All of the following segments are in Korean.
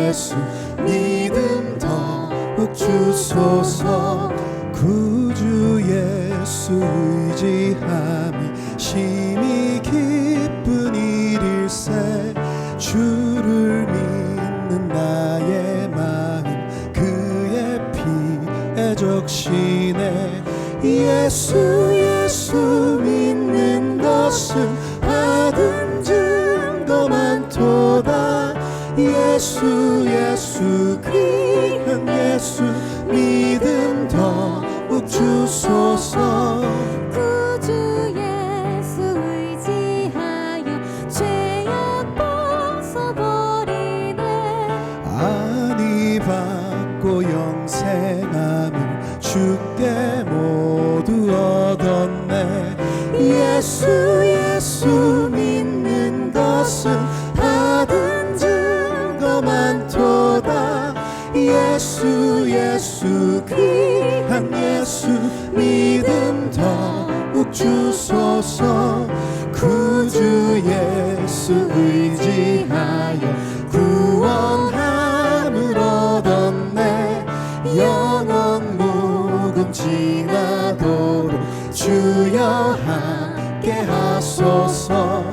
예수 믿음 더욱 주소서. 구주 예수 의지함이 심히 기쁜 일일세. 주를 믿는 나의 마음 그의 피에 적시네. 예수 믿는 것은 받은 증거 많도다. 예수 귀한 예수 믿음 더욱 주소서. 구주 예수 의지하여 죄악 벗어버리네. 안위 받고 영생함을 주께 모두 얻었네. 예수 믿는 것은 받은 증거 많도다. 예수 귀한 예수 믿음 더욱 주소서. 구주 예수 의지하여 구원함을 얻었네. 영원 묵음 지나도록 주여 함께 하소서.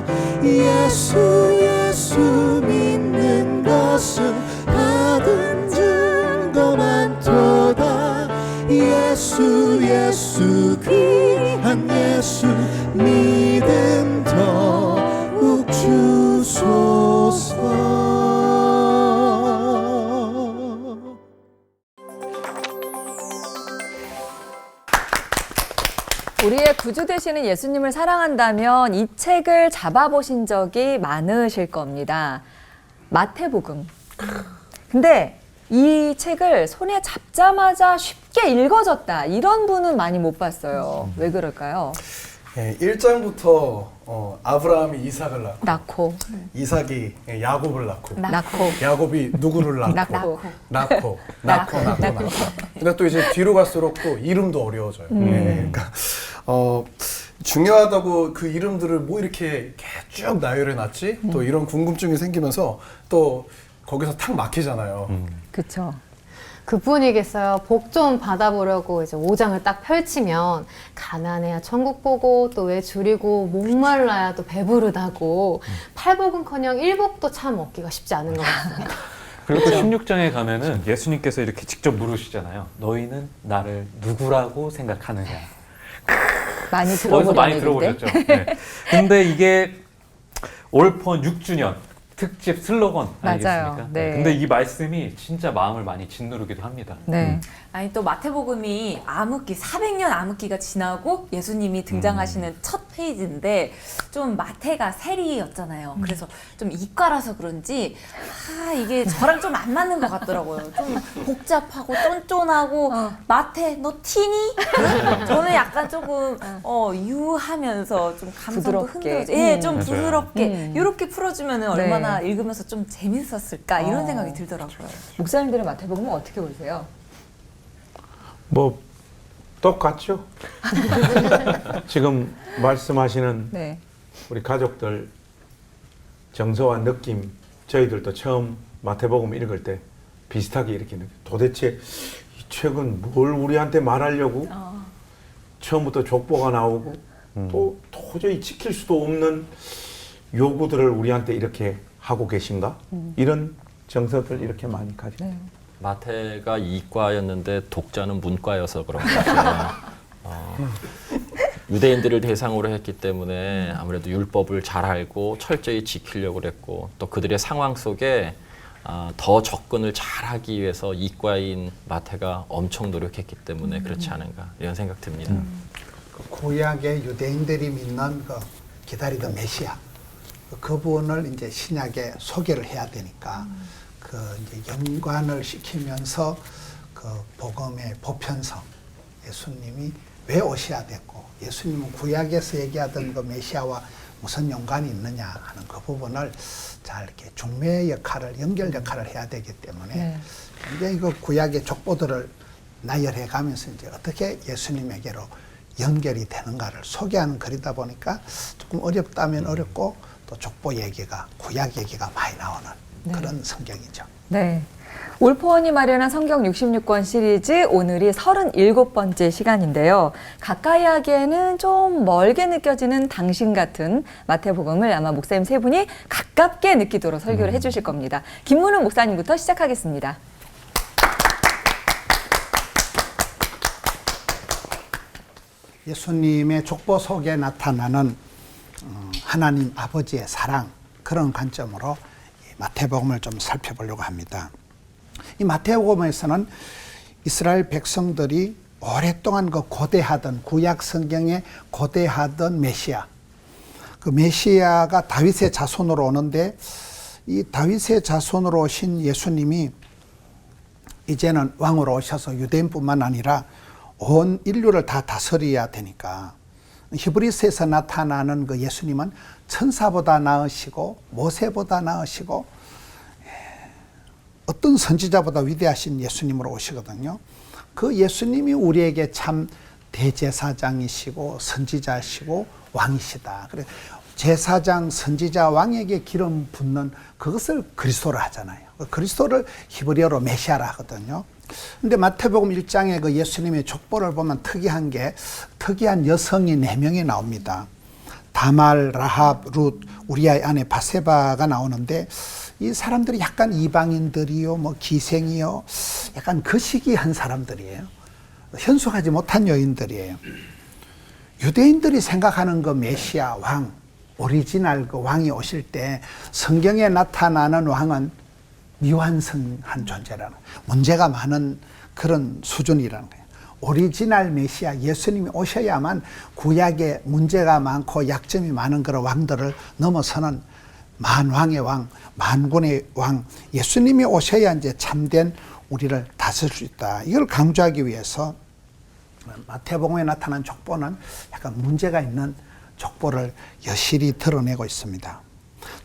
예수 믿는 것은 받은 증거 많도다. 예수 귀한 예수 믿음 더욱 주소서. 우리의 구주 되시는 예수님을 사랑한다면 이 책을 잡아보신 적이 많으실 겁니다. 마태복음. 근데 이 책을 손에 잡자마자 쉽게 읽어졌다, 이런 분은 많이 못 봤어요. 왜 그럴까요? 1장부터 아브라함이 이삭을 낳고, 이삭이 야곱을 낳고, 야곱이 누구를 낳고. 근데 또 이제 뒤로 갈수록 또 이름도 어려워져요. 그러니까 중요하다고 그 이름들을 뭐 이렇게 쭉 나열해 놨지? 또 이런 궁금증이 생기면서 또 거기서 탁 막히잖아요. 그렇죠. 그뿐이겠어요. 복 좀 받아보려고 이제 5장을 딱 펼치면 가난해야 천국 보고 또 왜 줄이고 목말라야 또 배부르다고 팔복은커녕 일복도 참 얻기가 쉽지 않은 것 같습니다. 그리고 또 16장에 가면은 예수님께서 이렇게 직접 물으시잖아요. 너희는 나를 누구라고 생각하느냐. 많이 어디서 들어보는 많이 얘기인데. 들어보셨죠. 네. 근데 이게 올펀 6주년 특집 슬로건 아니겠습니까? 맞아요. 네. 근데 이 말씀이 진짜 마음을 많이 짓누르기도 합니다. 네. 아니 또 마태복음이 암흑기 400년 암흑기가 지나고 예수님이 등장하시는 첫 페이지인데 좀 마태가 세리였잖아요. 그래서 좀 이과라서 그런지 이게 저랑 좀 안 맞는 것 같더라고요. 좀 복잡하고 쫀쫀하고 마태 너 티니? 저는 약간 조금 유하면서 좀 감성도 부드럽게. 흔들어져. 예, 좀 맞아요. 부드럽게 이렇게 풀어주면은 네. 얼마나 읽으면서 좀 재밌었을까 이런 생각이 들더라고요. 목사님들의 마태복음은 어떻게 보세요? 뭐 똑같죠. 지금 말씀하시는 네. 우리 가족들 정서와 느낌, 저희들도 처음 마태복음 읽을 때 비슷하게 이렇게 느껴요. 도대체 이 책은 뭘 우리한테 말하려고 처음부터 족보가 나오고 또 도저히 지킬 수도 없는 요구들을 우리한테 이렇게 하고 계신가? 이런 정서들 이렇게 많이 가지고. 네. 마태가 이과였는데 독자는 문과여서 그런 것 같아요. 유대인들을 대상으로 했기 때문에 아무래도 율법을 잘 알고 철저히 지키려고 그랬고 또 그들의 상황 속에 더 접근을 잘하기 위해서 이과인 마태가 엄청 노력했기 때문에 그렇지 않은가 이런 생각 듭니다. 구약의 유대인들이 믿는 그 기다리던 메시아 그분을 이제 신약에 소개를 해야 되니까 그 이제 연관을 시키면서 그 복음의 보편성 예수님이 왜 오셔야 됐고 예수님은 구약에서 얘기하던 그 메시아와 무슨 연관이 있느냐 하는 그 부분을 잘 이렇게 중매 역할을 연결 역할을 해야 되기 때문에 굉장히 그 구약의 족보들을 나열해 가면서 이제 어떻게 예수님에게로 연결이 되는가를 소개하는 글이다 보니까 조금 어렵다면 어렵고 또 족보 얘기가 구약 얘기가 많이 나오는 그런 성경이죠. 네. 올포원이 마련한 성경 66권 시리즈 오늘이 37번째 시간인데요. 가까이 하기에는 좀 멀게 느껴지는 당신 같은 마태복음을 아마 목사님 세 분이 가깝게 느끼도록 설교를 해주실 겁니다. 김문훈 목사님부터 시작하겠습니다. 예수님의 족보 속에 나타나는 하나님 아버지의 사랑, 그런 관점으로 마태복음을 좀 살펴보려고 합니다. 이 마태복음에서는 이스라엘 백성들이 오랫동안 그 고대하던, 구약 성경에 고대하던 메시아, 그 메시아가 다윗의 자손으로 오는데, 이 다윗의 자손으로 오신 예수님이 이제는 왕으로 오셔서 유대인뿐만 아니라 온 인류를 다 다스려야 되니까, 히브리서에서 나타나는 그 예수님은 천사보다 나으시고 모세보다 나으시고 어떤 선지자보다 위대하신 예수님으로 오시거든요. 그 예수님이 우리에게 참 대제사장이시고 선지자시고 왕이시다. 그래, 제사장, 선지자, 왕에게 기름 붓는 그것을 그리스도라 하잖아요. 그리스도를 히브리어로 메시아라 하거든요. 근데 마태복음 1장에 그 예수님의 족보를 보면 특이한 여성이 4명이 나옵니다. 다말, 라합, 룻, 우리아의 아내 바세바가 나오는데, 이 사람들이 약간 이방인들이요, 뭐 기생이요, 약간 거시기한 사람들이에요. 현숙하지 못한 여인들이에요. 유대인들이 생각하는 그 메시아 왕, 오리지널 그 왕이 오실 때 성경에 나타나는 왕은 미완성한 존재라는 거예요. 문제가 많은 그런 수준이라는 거예요. 오리지널 메시아 예수님이 오셔야만 구약에 문제가 많고 약점이 많은 그런 왕들을 넘어서는 만왕의 왕, 만군의 왕, 예수님이 오셔야 이제 참된 우리를 다스릴 수 있다. 이걸 강조하기 위해서 마태복음에 나타난 족보는 약간 문제가 있는 족보를 여실히 드러내고 있습니다.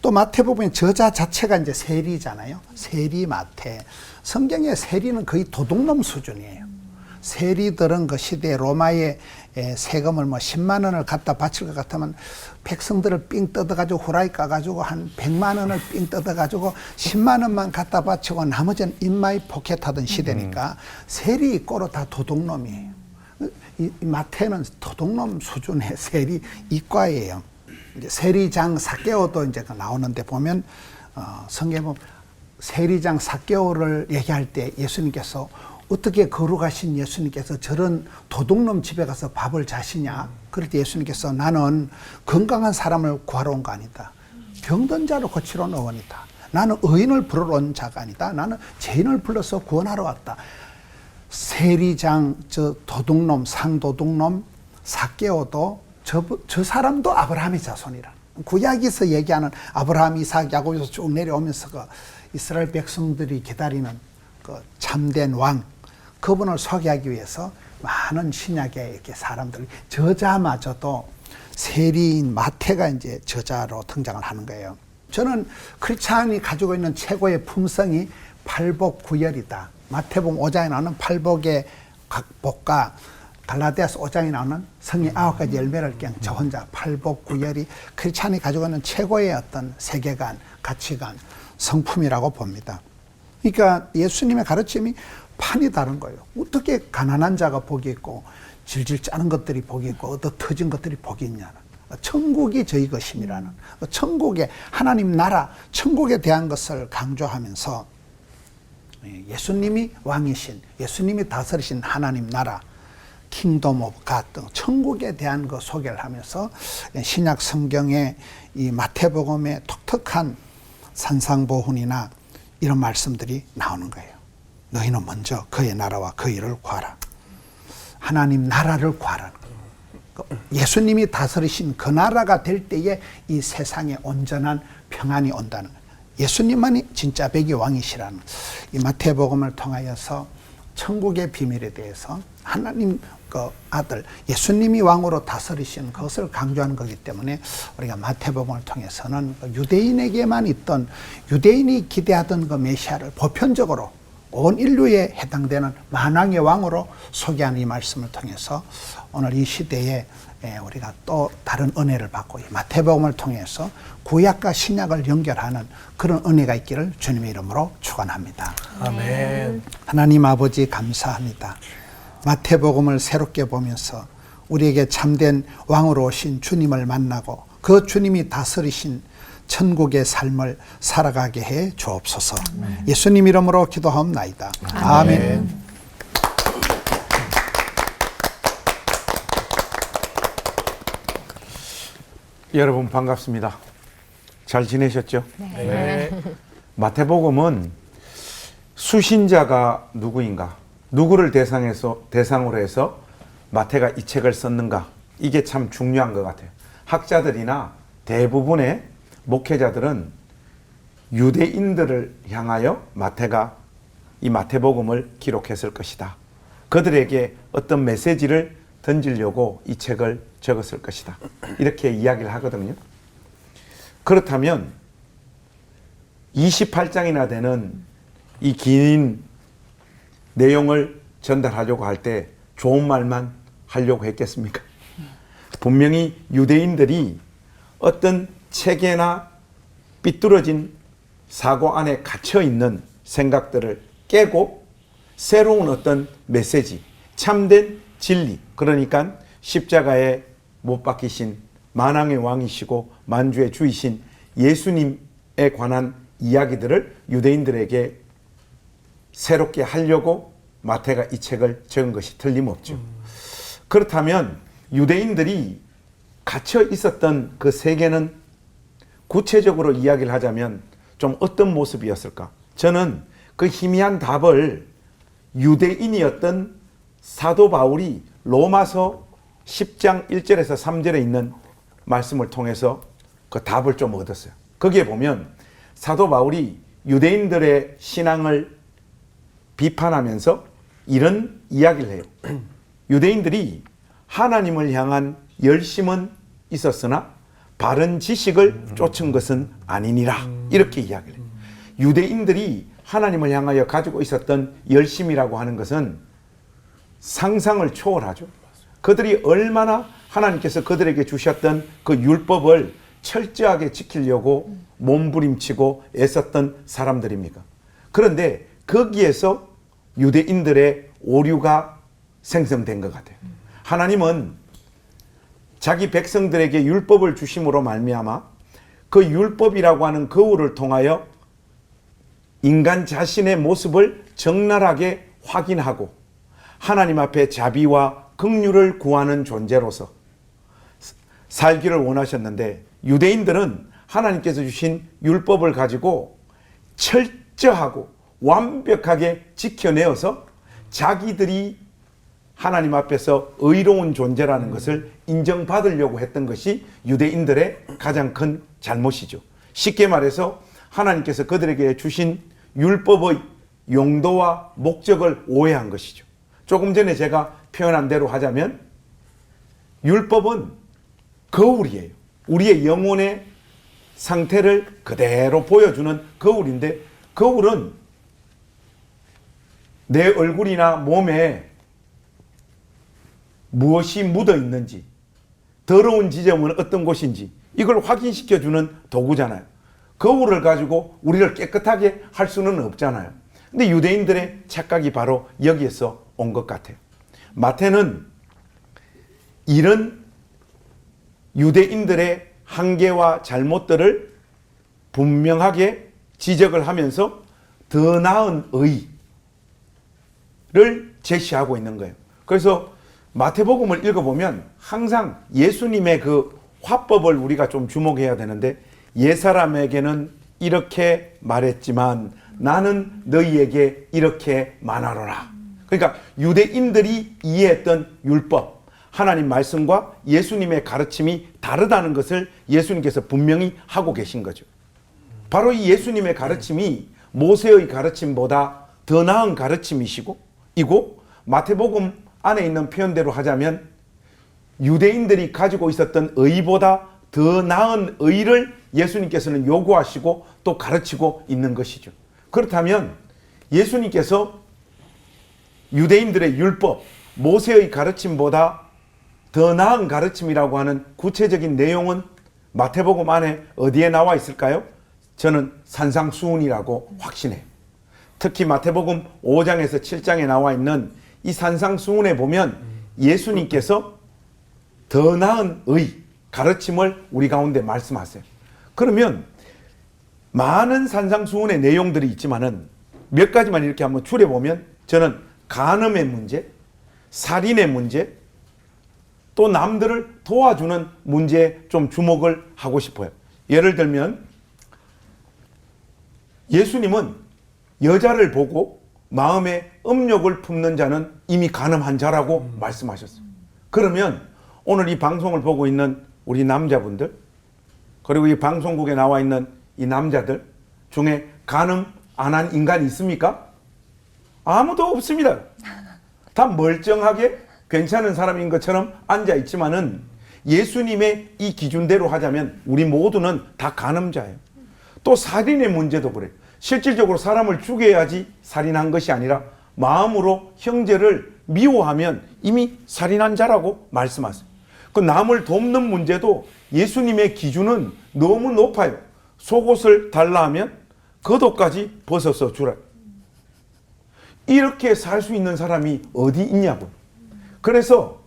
또 마태복음의 저자 자체가 이제 세리잖아요. 세리 마태. 성경의 세리는 거의 도둑놈 수준이에요. 세리들은 그 시대에 로마의 세금을 뭐 10만 원을 갖다 바칠 것 같으면 백성들을 삥 뜯어가지고 후라이 까가지고 한 100만 원을 삥 뜯어가지고 10만 원만 갖다 바치고 나머지는 인마이 포켓하던 시대니까 세리 꼴로 다 도둑놈이에요. 이 마태는 도둑놈 수준의 세리 이과예요. 이제 세리장 삭개오도 이제 나오는데 보면 성경에 보면 세리장 삭개오를 얘기할 때 예수님께서 어떻게 거룩하신 예수님께서 저런 도둑놈 집에 가서 밥을 자시냐? 그럴 때 예수님께서 나는 건강한 사람을 구하러 온 거 아니다. 병든 자를 고치러 온 원이다. 나는 의인을 부르러 온 자가 아니다. 나는 죄인을 불러서 구원하러 왔다. 세리장, 저 도둑놈, 상도둑놈, 삭개오도 저 사람도 아브라함의 자손이라. 구약에서 얘기하는 아브라함, 이삭, 야곱에서 쭉 내려오면서 그 이스라엘 백성들이 기다리는 그 참된 왕, 그분을 소개하기 위해서 많은 신약의 이렇게 사람들, 저자마저도 세리인 마태가 이제 저자로 등장을 하는 거예요. 저는 크리스찬이 가지고 있는 최고의 품성이 팔복구열이다. 마태복음 5장에 나오는 팔복의 복과 갈라디아서 5장에 나오는 성의 9가지 열매를 깬 저 혼자, 팔복구열이 크리스찬이 가지고 있는 최고의 어떤 세계관, 가치관, 성품이라고 봅니다. 그러니까 예수님의 가르침이 판이 다른 거예요. 어떻게 가난한 자가 복이 있고 질질 짜는 것들이 복이 있고 얻어 터진 것들이 복이 있냐는, 천국이 저희 것임이라는, 천국의 하나님 나라, 천국에 대한 것을 강조하면서 예수님이 왕이신, 예수님이 다스리신 하나님 나라, 킹덤 오브 갓 등 천국에 대한 그 소개를 하면서 신약 성경의 이 마태복음의 독특한 산상보훈이나 이런 말씀들이 나오는 거예요. 너희는 먼저 그의 나라와 그 일을 구하라. 하나님 나라를 구하라는 거예요. 예수님이 다스리신 그 나라가 될 때에 이 세상에 온전한 평안이 온다는 거예요. 예수님만이 진짜 백의 왕이시라는, 이 마태복음을 통하여서 천국의 비밀에 대해서 하나님 그 아들 예수님이 왕으로 다스리신 것을 강조하는 거기 때문에 우리가 마태복음을 통해서는 유대인에게만 있던, 유대인이 기대하던 그 메시아를 보편적으로 온 인류에 해당되는 만왕의 왕으로 소개하는 이 말씀을 통해서 오늘 이 시대에 우리가 또 다른 은혜를 받고 이 마태복음을 통해서 구약과 신약을 연결하는 그런 은혜가 있기를 주님의 이름으로 축원합니다. 아멘. 하나님 아버지 감사합니다. 마태복음을 새롭게 보면서 우리에게 참된 왕으로 오신 주님을 만나고 그 주님이 다스리신 천국의 삶을 살아가게 해 주옵소서. 예수님 이름으로 기도하옵나이다. 아멘. 여러분 반갑습니다. 잘 지내셨죠? 네. 마태복음은 수신자가 누구인가, 누구를 대상으로 해서 마태가 이 책을 썼는가, 이게 참 중요한 것 같아요. 학자들이나 대부분의 목회자들은 유대인들을 향하여 마태가 이 마태복음을 기록했을 것이다. 그들에게 어떤 메시지를 던지려고 이 책을 적었을 것이다. 이렇게 이야기를 하거든요. 그렇다면 28장이나 되는 이 긴 내용을 전달하려고 할 때 좋은 말만 하려고 했겠습니까? 분명히 유대인들이 어떤 체계나 삐뚤어진 사고 안에 갇혀있는 생각들을 깨고 새로운 어떤 메시지, 참된 진리, 그러니까 십자가에 못 박히신 만왕의 왕이시고 만주의 주이신 예수님에 관한 이야기들을 유대인들에게 새롭게 하려고 마태가 이 책을 적은 것이 틀림없죠. 그렇다면 유대인들이 갇혀 있었던 그 세계는 구체적으로 이야기를 하자면 좀 어떤 모습이었을까? 저는 그 희미한 답을 유대인이었던 사도 바울이 로마서 10장 1절에서 3절에 있는 말씀을 통해서 그 답을 좀 얻었어요. 거기에 보면 사도 바울이 유대인들의 신앙을 비판하면서 이런 이야기를 해요. 유대인들이 하나님을 향한 열심은 있었으나 바른 지식을 쫓은 것은 아니니라. 이렇게 이야기를 해요. 유대인들이 하나님을 향하여 가지고 있었던 열심이라고 하는 것은 상상을 초월하죠. 그들이 얼마나 하나님께서 그들에게 주셨던 그 율법을 철저하게 지키려고 몸부림치고 애썼던 사람들입니까? 그런데 거기에서 유대인들의 오류가 생성된 것 같아요. 하나님은 자기 백성들에게 율법을 주심으로 말미암아 그 율법이라고 하는 거울을 통하여 인간 자신의 모습을 적나라하게 확인하고 하나님 앞에 자비와 긍휼을 구하는 존재로서 살기를 원하셨는데 유대인들은 하나님께서 주신 율법을 가지고 철저하고 완벽하게 지켜내어서 자기들이 하나님 앞에서 의로운 존재라는 것을 인정받으려고 했던 것이 유대인들의 가장 큰 잘못이죠. 쉽게 말해서 하나님께서 그들에게 주신 율법의 용도와 목적을 오해한 것이죠. 조금 전에 제가 표현한 대로 하자면 율법은 거울이에요. 우리의 영혼의 상태를 그대로 보여주는 거울인데 거울은 내 얼굴이나 몸에 무엇이 묻어 있는지, 더러운 지점은 어떤 곳인지 이걸 확인시켜주는 도구잖아요. 거울을 가지고 우리를 깨끗하게 할 수는 없잖아요. 근데 유대인들의 착각이 바로 여기에서 온 것 같아요. 마태는 이런 유대인들의 한계와 잘못들을 분명하게 지적을 하면서 더 나은 의를 제시하고 있는 거예요. 그래서 마태복음을 읽어보면 항상 예수님의 그 화법을 우리가 좀 주목해야 되는데 옛사람에게는 이렇게 말했지만 나는 너희에게 이렇게 말하노라. 그러니까 유대인들이 이해했던 율법, 하나님 말씀과 예수님의 가르침이 다르다는 것을 예수님께서 분명히 하고 계신 거죠. 바로 이 예수님의 가르침이 모세의 가르침보다 더 나은 가르침이시고 이고 마태복음 안에 있는 표현대로 하자면 유대인들이 가지고 있었던 의보다 더 나은 의를 예수님께서는 요구하시고 또 가르치고 있는 것이죠. 그렇다면 예수님께서 유대인들의 율법, 모세의 가르침보다 더 나은 가르침이라고 하는 구체적인 내용은 마태복음 안에 어디에 나와 있을까요? 저는 산상수훈이라고 확신해요. 특히 마태복음 5장에서 7장에 나와 있는 이 산상수훈에 보면 예수님께서 더 나은 의, 가르침을 우리 가운데 말씀하세요. 그러면 많은 산상수훈의 내용들이 있지만은 몇 가지만 이렇게 한번 추려보면 저는 간음의 문제, 살인의 문제, 또 남들을 도와주는 문제에 좀 주목을 하고 싶어요. 예를 들면 예수님은 여자를 보고 마음에 음욕을 품는 자는 이미 간음한 자라고 말씀하셨어요. 그러면 오늘 이 방송을 보고 있는 우리 남자분들, 그리고 이 방송국에 나와 있는 이 남자들 중에 간음 안 한 인간이 있습니까? 아무도 없습니다. 다 멀쩡하게 괜찮은 사람인 것처럼 앉아 있지만은 예수님의 이 기준대로 하자면 우리 모두는 다 간음자예요. 또 살인의 문제도 그래요. 실질적으로 사람을 죽여야지 살인한 것이 아니라 마음으로 형제를 미워하면 이미 살인한 자라고 말씀하세요. 그 남을 돕는 문제도 예수님의 기준은 너무 높아요. 속옷을 달라 하면 겉옷까지 벗어서 주라. 이렇게 살 수 있는 사람이 어디 있냐고요. 그래서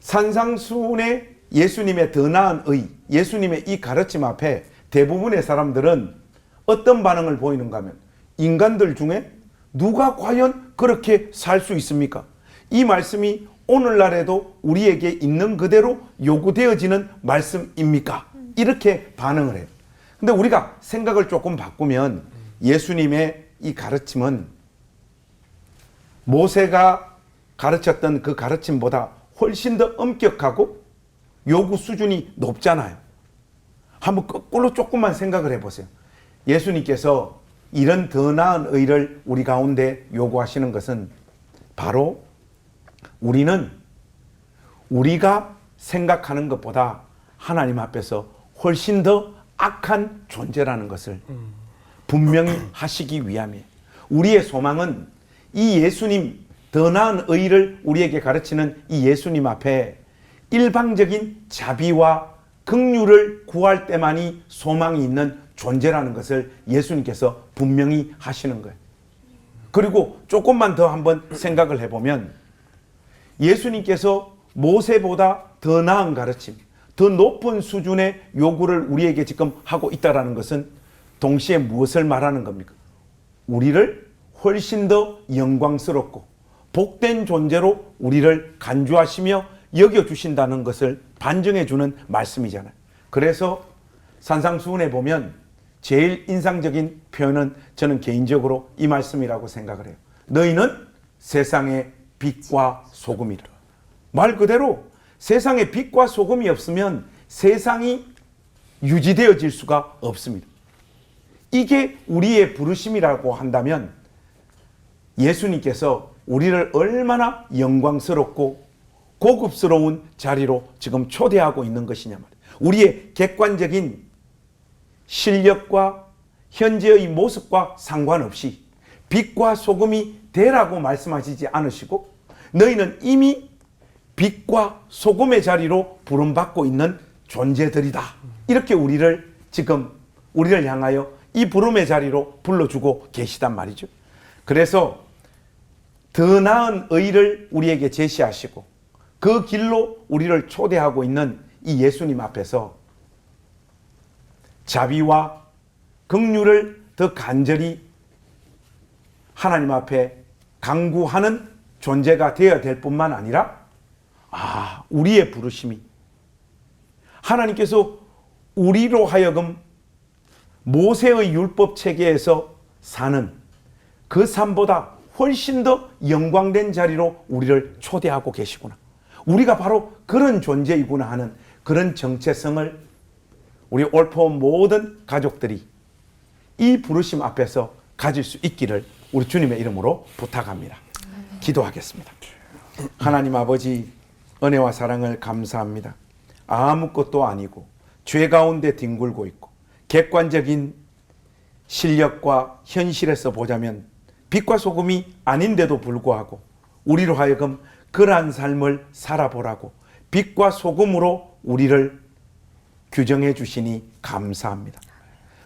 산상수훈의 예수님의 더 나은 의, 예수님의 이 가르침 앞에 대부분의 사람들은 어떤 반응을 보이는가 하면 인간들 중에 누가 과연 그렇게 살 수 있습니까? 이 말씀이 오늘날에도 우리에게 있는 그대로 요구되어지는 말씀입니까? 이렇게 반응을 해요. 근데 우리가 생각을 조금 바꾸면 예수님의 이 가르침은 모세가 가르쳤던 그 가르침보다 훨씬 더 엄격하고 요구 수준이 높잖아요. 한번 거꾸로 조금만 생각을 해보세요. 예수님께서 이런 더 나은 의를 우리 가운데 요구하시는 것은 바로 우리는 우리가 생각하는 것보다 하나님 앞에서 훨씬 더 악한 존재라는 것을 분명히 하시기 위함이에요. 우리의 소망은 이 예수님, 더 나은 의를 우리에게 가르치는 이 예수님 앞에 일방적인 자비와 긍휼을 구할 때만이 소망이 있는 존재라는 것을 예수님께서 분명히 하시는 거예요. 그리고 조금만 더 한번 생각을 해보면 예수님께서 모세보다 더 나은 가르침, 더 높은 수준의 요구를 우리에게 지금 하고 있다는 것은 동시에 무엇을 말하는 겁니까? 우리를 훨씬 더 영광스럽고 복된 존재로 우리를 간주하시며 여겨주신다는 것을 반증해 주는 말씀이잖아요. 그래서 산상수훈에 보면 제일 인상적인 표현은 저는 개인적으로 이 말씀이라고 생각을 해요. 너희는 세상의 빛과 소금이라. 말 그대로 세상에 빛과 소금이 없으면 세상이 유지되어질 수가 없습니다. 이게 우리의 부르심이라고 한다면 예수님께서 우리를 얼마나 영광스럽고 고급스러운 자리로 지금 초대하고 있는 것이냐 말이에요. 우리의 객관적인 실력과 현재의 모습과 상관없이 빛과 소금이 되라고 말씀하시지 않으시고 너희는 이미 빛과 소금의 자리로 부름받고 있는 존재들이다. 이렇게 우리를 지금 우리를 향하여 이 부름의 자리로 불러주고 계시단 말이죠. 그래서 더 나은 의를 우리에게 제시하시고 그 길로 우리를 초대하고 있는 이 예수님 앞에서 자비와 긍휼을 더 간절히 하나님 앞에 강구하는 존재가 되어야 될 뿐만 아니라 우리의 부르심이 하나님께서 우리로 하여금 모세의 율법 체계에서 사는 그 삶보다 훨씬 더 영광된 자리로 우리를 초대하고 계시구나. 우리가 바로 그런 존재이구나 하는 그런 정체성을 우리 올포 모든 가족들이 이 부르심 앞에서 가질 수 있기를 우리 주님의 이름으로 부탁합니다. 기도하겠습니다. 하나님 아버지, 은혜와 사랑을 감사합니다. 아무것도 아니고 죄 가운데 뒹굴고 있고 객관적인 실력과 현실에서 보자면 빛과 소금이 아닌데도 불구하고 우리로 하여금 그러한 삶을 살아보라고 빛과 소금으로 우리를 규정해 주시니 감사합니다.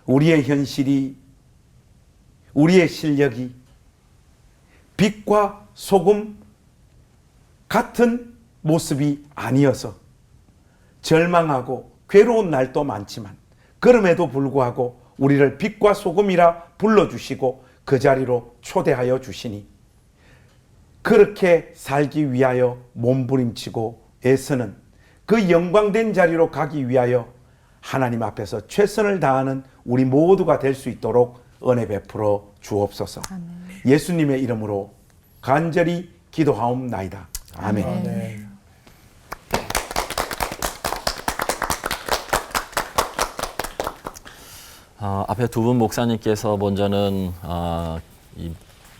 우리의 현실이, 우리의 실력이 빛과 소금 같은 모습이 아니어서 절망하고 괴로운 날도 많지만 그럼에도 불구하고 우리를 빛과 소금이라 불러주시고 그 자리로 초대하여 주시니 그렇게 살기 위하여 몸부림치고 애쓰는 그 영광된 자리로 가기 위하여 하나님 앞에서 최선을 다하는 우리 모두가 될 수 있도록 은혜 베풀어 주옵소서. 예수님의 이름으로 간절히 기도하옵나이다. 아멘. 아멘. 앞에 두 분 목사님께서 먼저는 이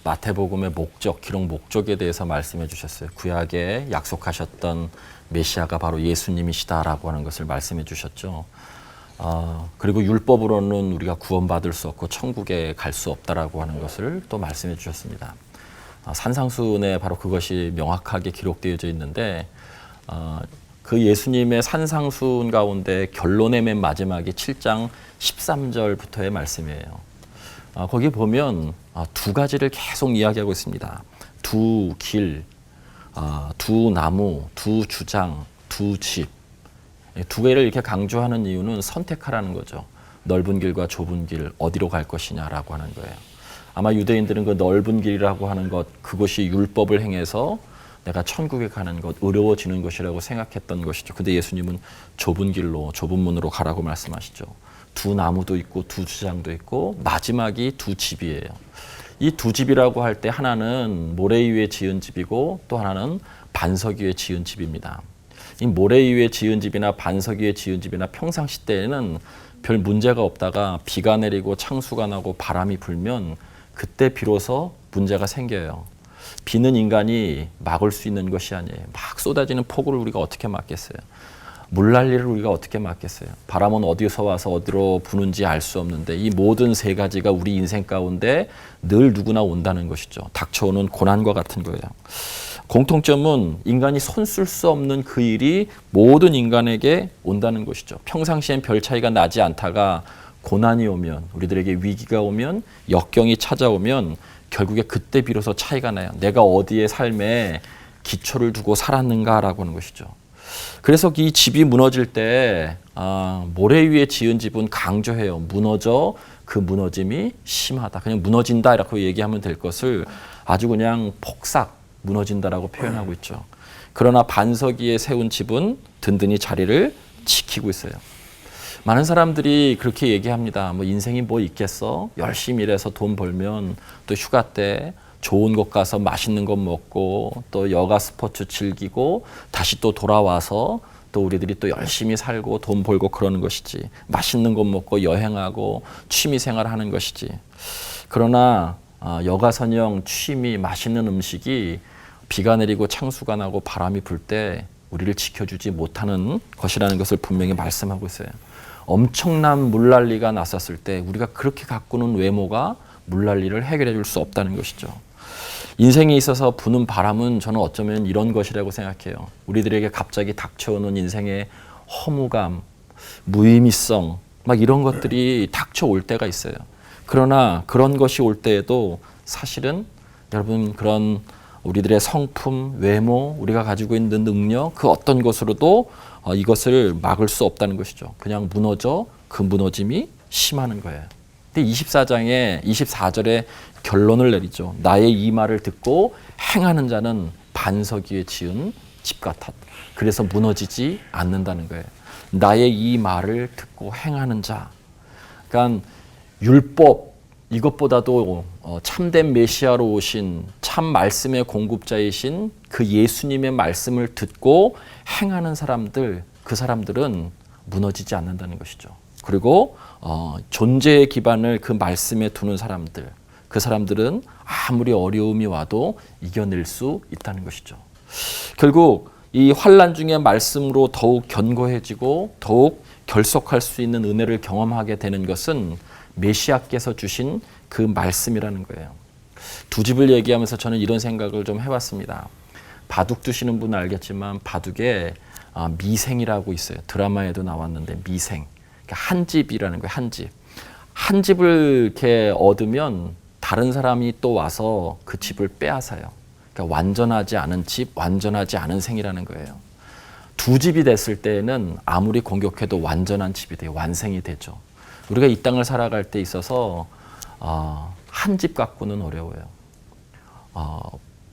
마태복음의 목적, 기록 목적에 대해서 말씀해 주셨어요. 구약에 약속하셨던 메시아가 바로 예수님이시다라고 하는 것을 말씀해 주셨죠. 그리고 율법으로는 우리가 구원받을 수 없고 천국에 갈 수 없다라고 하는 것을 또 말씀해 주셨습니다. 산상수훈에 바로 그것이 명확하게 기록되어져 있는데 그 예수님의 산상수훈 가운데 결론의 맨 마지막이 7장 13절부터의 말씀이에요. 거기 보면 두 가지를 계속 이야기하고 있습니다. 두 길, 두 나무, 두 주장, 두 집. 두 개를 이렇게 강조하는 이유는 선택하라는 거죠. 넓은 길과 좁은 길, 어디로 갈 것이냐라고 하는 거예요. 아마 유대인들은 그 넓은 길이라고 하는 것, 그것이 율법을 행해서 내가 천국에 가는 것, 어려워지는 것이라고 생각했던 것이죠. 근데 예수님은 좁은 길로, 좁은 문으로 가라고 말씀하시죠. 두 나무도 있고 두 주장도 있고 마지막이 두 집이에요. 이 두 집이라고 할 때 하나는 모래 위에 지은 집이고 또 하나는 반석 위에 지은 집입니다. 이 모래 위에 지은 집이나 반석 위에 지은 집이나 평상시 때에는 별 문제가 없다가 비가 내리고 창수가 나고 바람이 불면 그때 비로소 문제가 생겨요. 비는 인간이 막을 수 있는 것이 아니에요. 막 쏟아지는 폭우를 우리가 어떻게 막겠어요? 물난리를 우리가 어떻게 막겠어요? 바람은 어디서 와서 어디로 부는지 알 수 없는데 이 모든 세 가지가 우리 인생 가운데 늘 누구나 온다는 것이죠. 닥쳐오는 고난과 같은 거예요. 공통점은 인간이 손쓸 수 없는 그 일이 모든 인간에게 온다는 것이죠. 평상시엔 별 차이가 나지 않다가 고난이 오면, 우리들에게 위기가 오면, 역경이 찾아오면 결국에 그때 비로소 차이가 나요. 내가 어디에 삶에 기초를 두고 살았는가라고 하는 것이죠. 그래서 이 집이 무너질 때 모래 위에 지은 집은 강조해요. 무너져, 그 무너짐이 심하다. 그냥 무너진다 이렇게 얘기하면 될 것을 아주 그냥 폭삭 무너진다라고 표현하고 있죠. 그러나 반석 위에 세운 집은 든든히 자리를 지키고 있어요. 많은 사람들이 그렇게 얘기합니다. 뭐 인생이 뭐 있겠어? 열심히 일해서 돈 벌면 또 휴가 때 좋은 곳 가서 맛있는 것 먹고 또 여가 스포츠 즐기고 다시 또 돌아와서 또 우리들이 또 열심히 살고 돈 벌고 그러는 것이지. 맛있는 것 먹고 여행하고 취미 생활하는 것이지. 그러나 여가선영, 취미, 맛있는 음식이 비가 내리고 창수가 나고 바람이 불 때 우리를 지켜주지 못하는 것이라는 것을 분명히 말씀하고 있어요. 엄청난 물난리가 났었을 때 우리가 그렇게 가꾸는 외모가 물난리를 해결해 줄 수 없다는 것이죠. 인생에 있어서 부는 바람은 저는 어쩌면 이런 것이라고 생각해요. 우리들에게 갑자기 닥쳐오는 인생의 허무감, 무의미성 막 이런 것들이 닥쳐올 때가 있어요. 그러나 그런 것이 올 때에도 사실은 여러분 그런 우리들의 성품, 외모, 우리가 가지고 있는 능력 그 어떤 것으로도 이것을 막을 수 없다는 것이죠. 그냥 무너져 그 무너짐이 심하는 거예요. 근데 24절에 결론을 내리죠. 나의 이 말을 듣고 행하는 자는 반석 위에 지은 집 같았다. 그래서 무너지지 않는다는 거예요. 나의 이 말을 듣고 행하는 자. 그러니까 율법 이것보다도 참된 메시아로 오신 참 말씀의 공급자이신 그 예수님의 말씀을 듣고 행하는 사람들, 그 사람들은 무너지지 않는다는 것이죠. 그리고 존재의 기반을 그 말씀에 두는 사람들, 그 사람들은 아무리 어려움이 와도 이겨낼 수 있다는 것이죠. 결국 이 환난 중에 말씀으로 더욱 견고해지고 더욱 결속할 수 있는 은혜를 경험하게 되는 것은 메시아께서 주신 그 말씀이라는 거예요. 두 집을 얘기하면서 저는 이런 생각을 좀 해봤습니다. 바둑 두시는 분은 알겠지만 바둑에 미생이라고 있어요. 드라마에도 나왔는데 미생. 그러니까 한 집이라는 거예요. 한 집. 한 집을 이렇게 얻으면 다른 사람이 또 와서 그 집을 빼앗아요. 그러니까 완전하지 않은 집, 완전하지 않은 생이라는 거예요. 두 집이 됐을 때는 아무리 공격해도 완전한 집이 돼요. 완생이 되죠. 우리가 이 땅을 살아갈 때 있어서 한 집 갖고는 어려워요.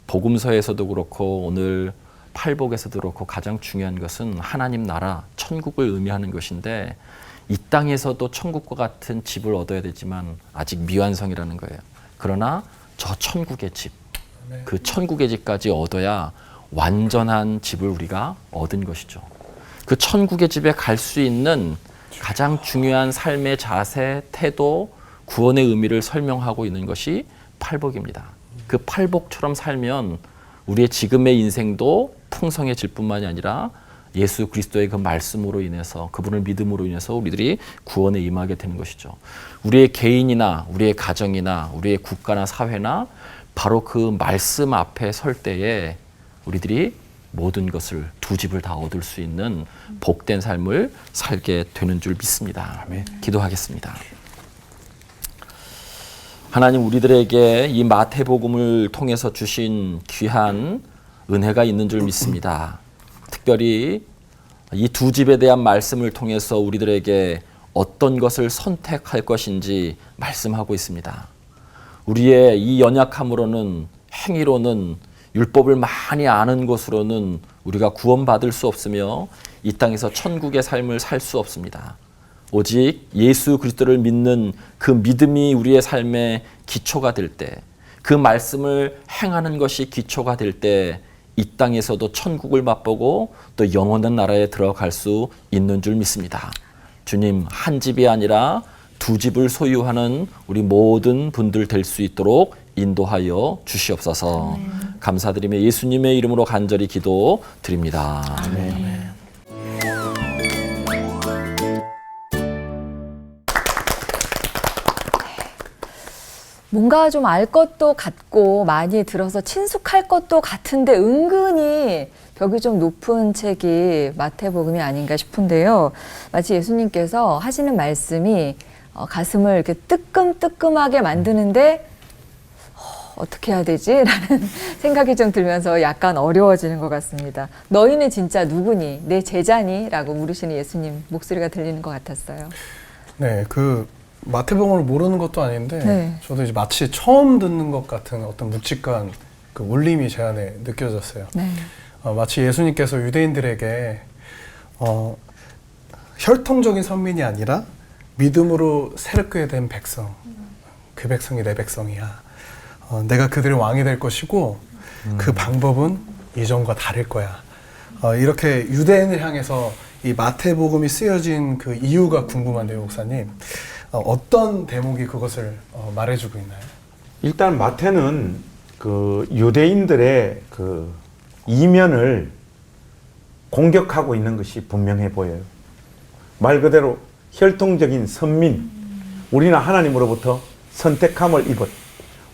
복음서에서도 그렇고 오늘 팔복에서도 그렇고 가장 중요한 것은 하나님 나라, 천국을 의미하는 것인데 이 땅에서도 천국과 같은 집을 얻어야 되지만 아직 미완성이라는 거예요. 그러나 저 천국의 집, 그 천국의 집까지 얻어야 완전한 집을 우리가 얻은 것이죠. 그 천국의 집에 갈 수 있는 가장 중요한 삶의 자세, 태도, 구원의 의미를 설명하고 있는 것이 팔복입니다. 그 팔복처럼 살면 우리의 지금의 인생도 풍성해질 뿐만이 아니라 예수 그리스도의 그 말씀으로 인해서 그분을 믿음으로 인해서 우리들이 구원에 임하게 되는 것이죠. 우리의 개인이나 우리의 가정이나 우리의 국가나 사회나 바로 그 말씀 앞에 설 때에 우리들이 모든 것을 두 집을 다 얻을 수 있는 복된 삶을 살게 되는 줄 믿습니다. 기도하겠습니다. 하나님, 우리들에게 이 마태복음을 통해서 주신 귀한 은혜가 있는 줄 믿습니다. 특별히 이 두 집에 대한 말씀을 통해서 우리들에게 어떤 것을 선택할 것인지 말씀하고 있습니다. 우리의 이 연약함으로는, 행위로는, 율법을 많이 아는 것으로는 우리가 구원받을 수 없으며 이 땅에서 천국의 삶을 살 수 없습니다. 오직 예수 그리스도를 믿는 그 믿음이 우리의 삶의 기초가 될 때, 그 말씀을 행하는 것이 기초가 될 때 이 땅에서도 천국을 맛보고 또 영원한 나라에 들어갈 수 있는 줄 믿습니다. 주님, 한 집이 아니라 두 집을 소유하는 우리 모든 분들 될 수 있도록 인도하여 주시옵소서. 감사드리며 예수님의 이름으로 간절히 기도드립니다. 아멘. 뭔가 좀 알 것도 같고 많이 들어서 친숙할 것도 같은데 은근히 벽이 좀 높은 책이 마태복음이 아닌가 싶은데요. 마치 예수님께서 하시는 말씀이 가슴을 이렇게 뜨끔뜨끔하게 만드는데 어떻게 해야 되지? 라는 생각이 좀 들면서 약간 어려워지는 것 같습니다. 너희는 진짜 누구니? 내 제자니? 라고 물으시는 예수님 목소리가 들리는 것 같았어요. 네, 그 마태복음을 모르는 것도 아닌데 네. 저도 이제 마치 처음 듣는 것 같은 어떤 묵직한 그 울림이 제 안에 느껴졌어요. 네. 마치 예수님께서 유대인들에게 혈통적인 선민이 아니라 믿음으로 새롭게 된 백성, 그 백성이 내 백성이야. 내가 그들의 왕이 될 것이고 그 방법은 이전과 다를 거야. 이렇게 유대인을 향해서 이 마태복음이 쓰여진 그 이유가 궁금한데요, 목사님. 어떤 대목이 그것을 말해주고 있나요? 일단 마태는 그 유대인들의 그 이면을 공격하고 있는 것이 분명해 보여요. 말 그대로 혈통적인 선민, 우리는 하나님으로부터 선택함을 입었.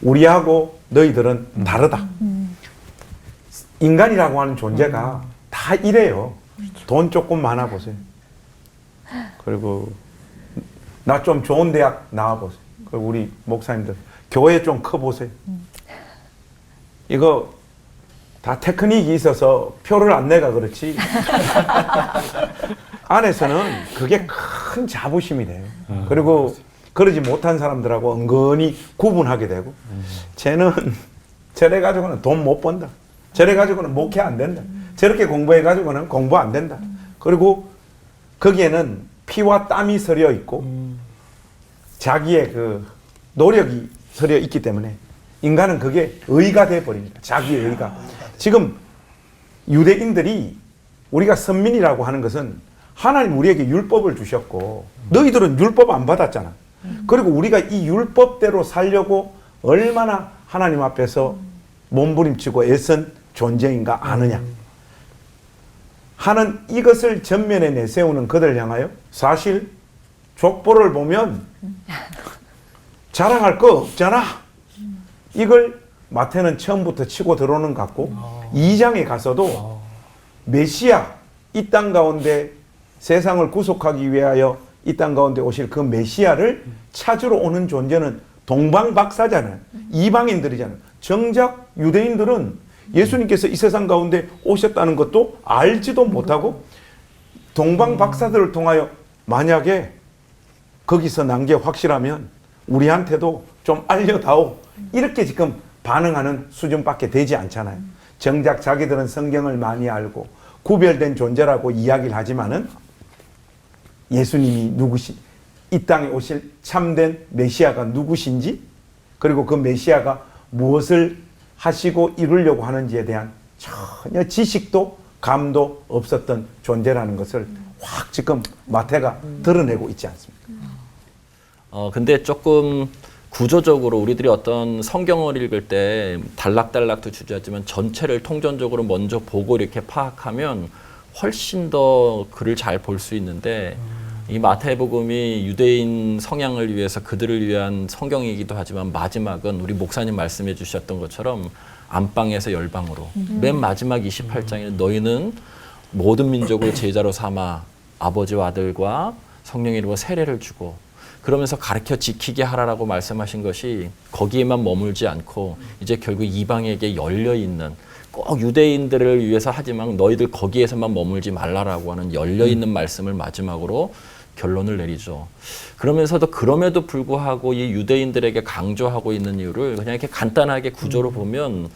우리하고 너희들은 다르다. 인간이라고 하는 존재가 다 이래요. 돈 조금 많아 보세요. 그리고 나 좀 좋은 대학 나와 보세요. 그리고 우리 목사님들 교회 좀 커 보세요. 이거 다 테크닉이 있어서 표를 안 내가 그렇지. 안에서는 그게 큰 자부심이 돼요. 그리고 그러지 못한 사람들하고 은근히 구분하게 되고, 쟤는 저래 가지고는 돈 못 번다. 저래 가지고는 목회 안 된다. 저렇게 공부해 가지고는 공부 안 된다. 그리고 거기에는 피와 땀이 서려 있고 자기의 그 노력이 서려 있기 때문에 인간은 그게 의가 돼 버립니다. 자기의 의가. 지금 유대인들이 우리가 선민이라고 하는 것은 하나님 우리에게 율법을 주셨고 너희들은 율법 안 받았잖아. 그리고 우리가 이 율법대로 살려고 얼마나 하나님 앞에서 몸부림치고 애쓴 존재인가 아느냐 하는 이것을 전면에 내세우는 그들을 향하여 사실 족보를 보면 자랑할 거 없잖아. 이걸 마태는 처음부터 치고 들어오는 것 같고 2장에 가서도 메시아 이 땅 가운데 세상을 구속하기 위하여 이 땅 가운데 오실 그 메시아를 찾으러 오는 존재는 동방박사잖아요. 이방인들이잖아요. 정작 유대인들은 예수님께서 이 세상 가운데 오셨다는 것도 알지도 못하고 동방박사들을 통하여 만약에 거기서 난 게 확실하면 우리한테도 좀 알려다오. 이렇게 지금 반응하는 수준밖에 되지 않잖아요. 정작 자기들은 성경을 많이 알고 구별된 존재라고 이야기를 하지만은 예수님이 이 땅에 오실 참된 메시아가 누구신지, 그리고 그 메시아가 무엇을 하시고 이루려고 하는지에 대한 전혀 지식도 감도 없었던 존재라는 것을 확 지금 마태가 드러내고 있지 않습니까? 근데 조금 구조적으로 우리들이 어떤 성경을 읽을 때 단락단락도 주저하지만 전체를 통전적으로 먼저 보고 이렇게 파악하면 훨씬 더 글을 잘 볼 수 있는데, 이 마태복음이 유대인 성향을 위해서 그들을 위한 성경이기도 하지만 마지막은 우리 목사님 말씀해 주셨던 것처럼 안방에서 열방으로 맨 마지막 28장에 너희는 모든 민족을 제자로 삼아 아버지와 아들과 성령의 이름으로 세례를 주고, 그러면서 가르쳐 지키게 하라라고 말씀하신 것이 거기에만 머물지 않고 이제 결국 이방에게 열려 있는, 꼭 유대인들을 위해서 하지만 너희들 거기에서만 머물지 말라라고 하는 열려 있는 말씀을 마지막으로 결론을 내리죠. 그러면서도 그럼에도 불구하고 이 유대인들에게 강조하고 있는 이유를 그냥 이렇게 간단하게 구조로 보면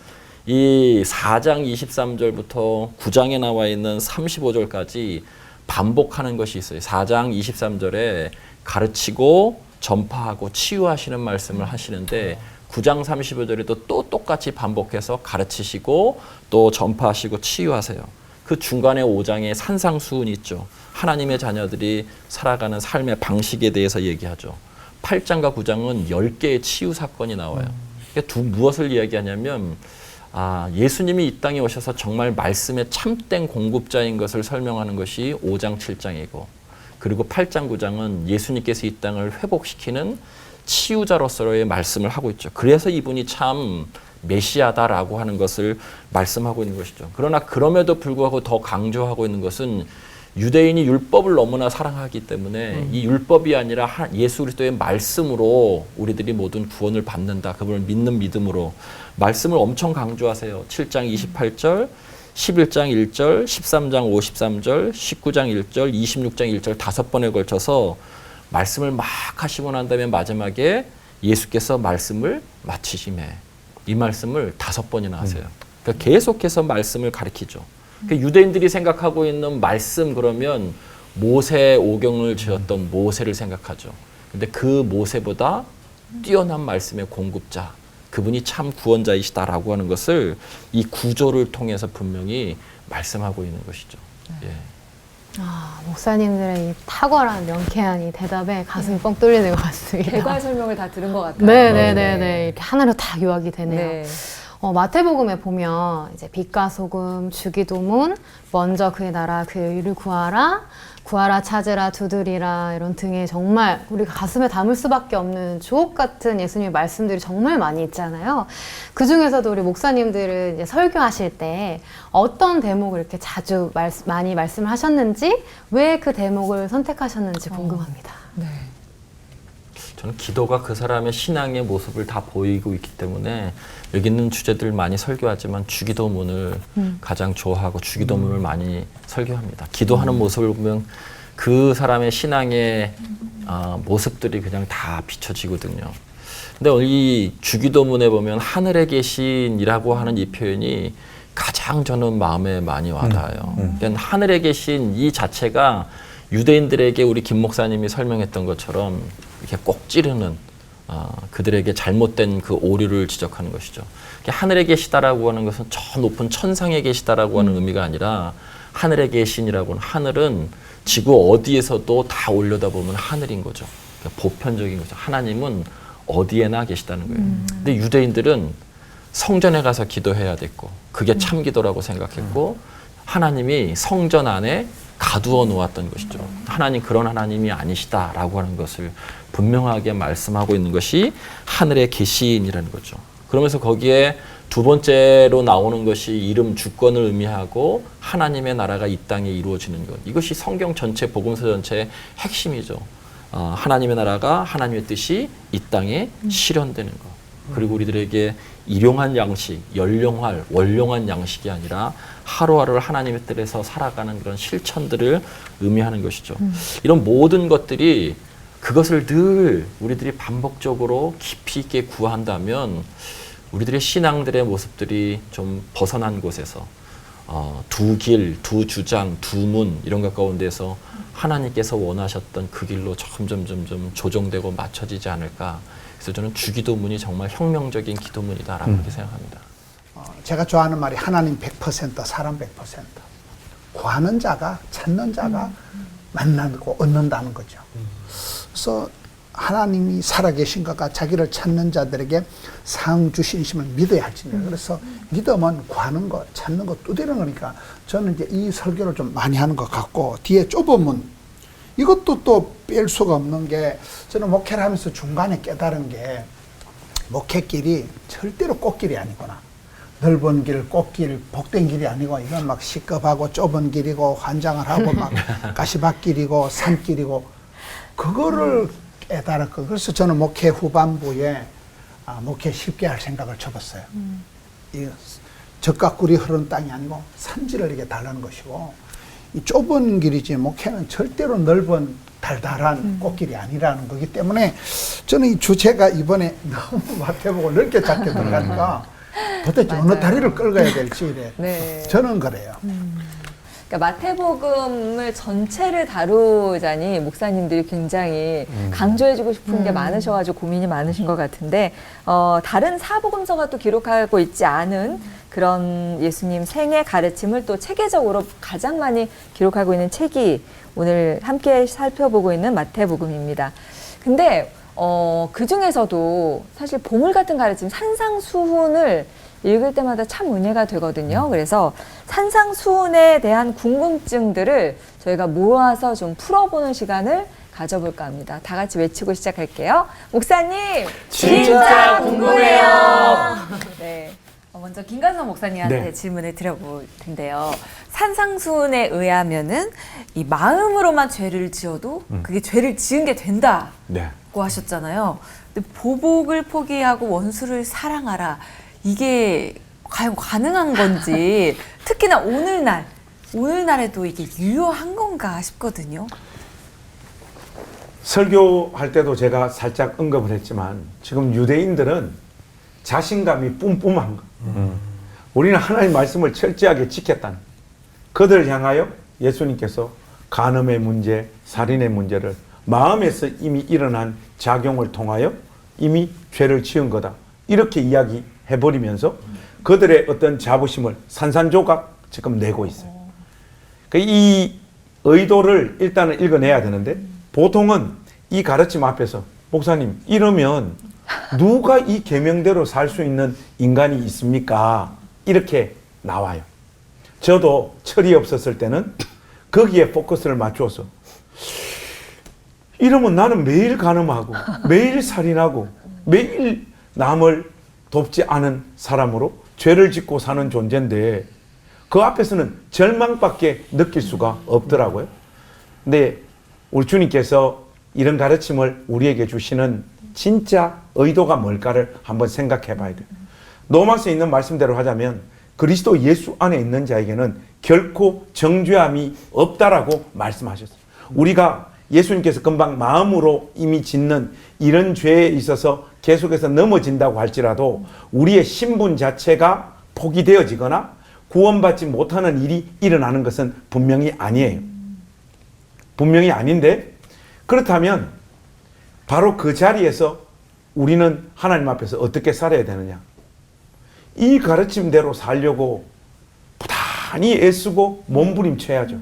이 4장 23절부터 9장에 나와 있는 35절까지 반복하는 것이 있어요. 4장 23절에 가르치고 전파하고 치유하시는 말씀을 하시는데 9장 35절에도 또 똑같이 반복해서 가르치시고 또 전파하시고 치유하세요. 그 중간에 5장에 산상수훈이 있죠. 하나님의 자녀들이 살아가는 삶의 방식에 대해서 얘기하죠. 8장과 9장은 10개의 치유 사건이 나와요. 그러니까 무엇을 이야기하냐면 예수님이 이 땅에 오셔서 정말 말씀의 참된 공급자인 것을 설명하는 것이 5장 7장이고, 그리고 8장 9장은 예수님께서 이 땅을 회복시키는 치유자로서의 말씀을 하고 있죠. 그래서 이분이 참 메시아다라고 하는 것을 말씀하고 있는 것이죠. 그러나 그럼에도 불구하고 더 강조하고 있는 것은 유대인이 율법을 너무나 사랑하기 때문에 이 율법이 아니라 예수 그리스도의 말씀으로 우리들이 모든 구원을 받는다. 그분을 믿는 믿음으로 말씀을 엄청 강조하세요. 7장 28절, 11장 1절, 13장 53절, 19장 1절, 26장 1절 5번에 걸쳐서 말씀을 막 하시고 난 다음에 마지막에 예수께서 말씀을 마치시매, 이 말씀을 5번이나 하세요. 그러니까 계속해서 말씀을 가르치죠. 그러니까 유대인들이 생각하고 있는 말씀 그러면 모세 오경을 지었던 모세를 생각하죠. 근데 그 모세보다 뛰어난 말씀의 공급자, 그분이 참 구원자이시다라고 하는 것을 이 구조를 통해서 분명히 말씀하고 있는 것이죠. 예. 목사님들의 이 탁월한 명쾌한 이 대답에 가슴이 뻥 뚫리는 것 같습니다. 개괄 설명을 다 들은 것 같아요. 네네네네. 이렇게 하나로 다 요약이 되네요. 네. 마태복음에 보면 이제 빛과 소금, 주기도문, 먼저 그의 나라 그의 의를 구하라, 구하라 찾으라 두드리라 이런 등의 정말 우리가 가슴에 담을 수밖에 없는 주옥 같은 예수님의 말씀들이 정말 많이 있잖아요. 그 중에서도 우리 목사님들은 이제 설교하실 때 어떤 대목을 이렇게 자주 많이 말씀을 하셨는지, 왜 그 대목을 선택하셨는지 궁금합니다. 네. 저는 기도가 그 사람의 신앙의 모습을 다 보이고 있기 때문에 여기 있는 주제들을 많이 설교하지만 주기도문을 가장 좋아하고 주기도문을 많이 설교합니다. 기도하는 모습을 보면 그 사람의 신앙의 모습들이 그냥 다 비춰지거든요. 근데 이 주기도문에 보면 하늘에 계신이라고 하는 이 표현이 가장 저는 마음에 많이 와닿아요. 그러니까 하늘에 계신 이 자체가 유대인들에게 우리 김 목사님이 설명했던 것처럼 이렇게 꼭 찌르는 그들에게 잘못된 그 오류를 지적하는 것이죠. 하늘에 계시다라고 하는 것은 저 높은 천상에 계시다라고 하는 의미가 아니라 하늘에 계신이라고 하는 하늘은 지구 어디에서도 다 올려다보면 하늘인 거죠. 그러니까 보편적인 거죠. 하나님은 어디에나 계시다는 거예요. 근데 유대인들은 성전에 가서 기도해야 됐고 그게 참 기도라고 생각했고 하나님이 성전 안에 가두어 놓았던 것이죠. 하나님 그런 하나님이 아니시다라고 하는 것을 분명하게 말씀하고 있는 것이 하늘의 계시인이라는 거죠. 그러면서 거기에 두 번째로 나오는 것이 이름 주권을 의미하고 하나님의 나라가 이 땅에 이루어지는 것. 이것이 성경 전체, 복음서 전체의 핵심이죠. 하나님의 나라가 하나님의 뜻이 이 땅에 실현되는 것. 그리고 우리들에게 일용할 양식, 연령할, 원령한 양식이 아니라 하루하루를 하나님의 뜻에서 살아가는 그런 실천들을 의미하는 것이죠. 이런 모든 것들이 그것을 늘 우리들이 반복적으로 깊이 있게 구한다면 우리들의 신앙들의 모습들이 좀 벗어난 곳에서 두 길, 두 주장, 두 문 이런 것 가운데서 하나님께서 원하셨던 그 길로 점점 조정되고 맞춰지지 않을까. 그래서 저는 주기도문이 정말 혁명적인 기도문이다라고 그렇게 생각합니다. 제가 좋아하는 말이 하나님 100%, 사람 100%. 구하는 자가, 찾는 자가 만나고 얻는다는 거죠. 그래서 하나님이 살아계신 것과 자기를 찾는 자들에게 상 주신심을 믿어야 할지니라. 그래서 믿음은 구하는 것, 찾는 것, 두드리는 거니까 저는 이제 이 설교를 좀 많이 하는 것 같고, 뒤에 좁은 문, 이것도 또 뺄 수가 없는 게, 저는 목회를 하면서 중간에 깨달은 게, 목회길이 절대로 꽃길이 아니구나. 넓은 길, 꽃길, 복된 길이 아니고, 이건 막 시급하고 좁은 길이고, 환장을 하고 막 가시밭길이고, 산길이고, 그거를 깨달았고, 그래서 저는 목회 후반부에 목회 쉽게 할 생각을 접었어요. 이 젖과 꿀이 흐르는 땅이 아니고 산지를 이렇게 달라는 것이고, 이 좁은 길이지 목회는 절대로 넓은 달달한 꽃길이 아니라는 거기 때문에 저는 이 주제가 이번에 너무 마태복음을 넓게 잡게 들어가니까 도대체 어느 다리를 끌어야 될지 이래. 네. 저는 그래요. 그러니까 마태복음을 전체를 다루자니 목사님들이 굉장히 강조해주고 싶은 게 많으셔가지고 고민이 많으신 것 같은데, 다른 사복음서가 또 기록하고 있지 않은 그런 예수님 생애 가르침을 또 체계적으로 가장 많이 기록하고 있는 책이 오늘 함께 살펴보고 있는 마태복음입니다. 근데 그 중에서도 사실 보물 같은 가르침, 산상수훈을 읽을 때마다 참 은혜가 되거든요. 그래서 산상수훈에 대한 궁금증들을 저희가 모아서 좀 풀어보는 시간을 가져볼까 합니다. 다 같이 외치고 시작할게요. 목사님, 진짜 궁금해요. 네. 먼저 김관성 목사님한테 네. 질문을 드려볼 텐데요. 산상수훈에 의하면은 이 마음으로만 죄를 지어도 그게 죄를 지은 게 된다고 네. 하셨잖아요. 근데 보복을 포기하고 원수를 사랑하라. 이게 과연 가능한 건지, 특히나 오늘날에도 이게 유효한 건가 싶거든요. 설교할 때도 제가 살짝 언급을 했지만 지금 유대인들은 자신감이 뿜뿜한 거. 우리는 하나님 말씀을 철저하게 지켰다는. 그들을 향하여 예수님께서 간음의 문제, 살인의 문제를 마음에서 이미 일어난 작용을 통하여 이미 죄를 지은 거다. 이렇게 이야기해버리면서 그들의 어떤 자부심을 산산조각 지금 내고 있어요. 이 의도를 일단은 읽어내야 되는데, 보통은 이 가르침 앞에서 목사님 이러면 누가 이 계명대로 살 수 있는 인간이 있습니까? 이렇게 나와요. 저도 철이 없었을 때는 거기에 포커스를 맞추어서, 이러면 나는 매일 간음하고 매일 살인하고 매일 남을 돕지 않은 사람으로 죄를 짓고 사는 존재인데 그 앞에서는 절망밖에 느낄 수가 없더라고요. 근데 우리 주님께서 이런 가르침을 우리에게 주시는 진짜 의도가 뭘까를 한번 생각해 봐야 돼요. 로마서에 있는 말씀대로 하자면 그리스도 예수 안에 있는 자에게는 결코 정죄함이 없다라고 말씀하셨어요. 우리가 예수님께서 금방 마음으로 이미 짓는 이런 죄에 있어서 계속해서 넘어진다고 할지라도 우리의 신분 자체가 포기되어지거나 구원받지 못하는 일이 일어나는 것은 분명히 아니에요. 분명히 아닌데, 그렇다면 바로 그 자리에서 우리는 하나님 앞에서 어떻게 살아야 되느냐? 이 가르침대로 살려고 부단히 애쓰고 몸부림쳐야죠.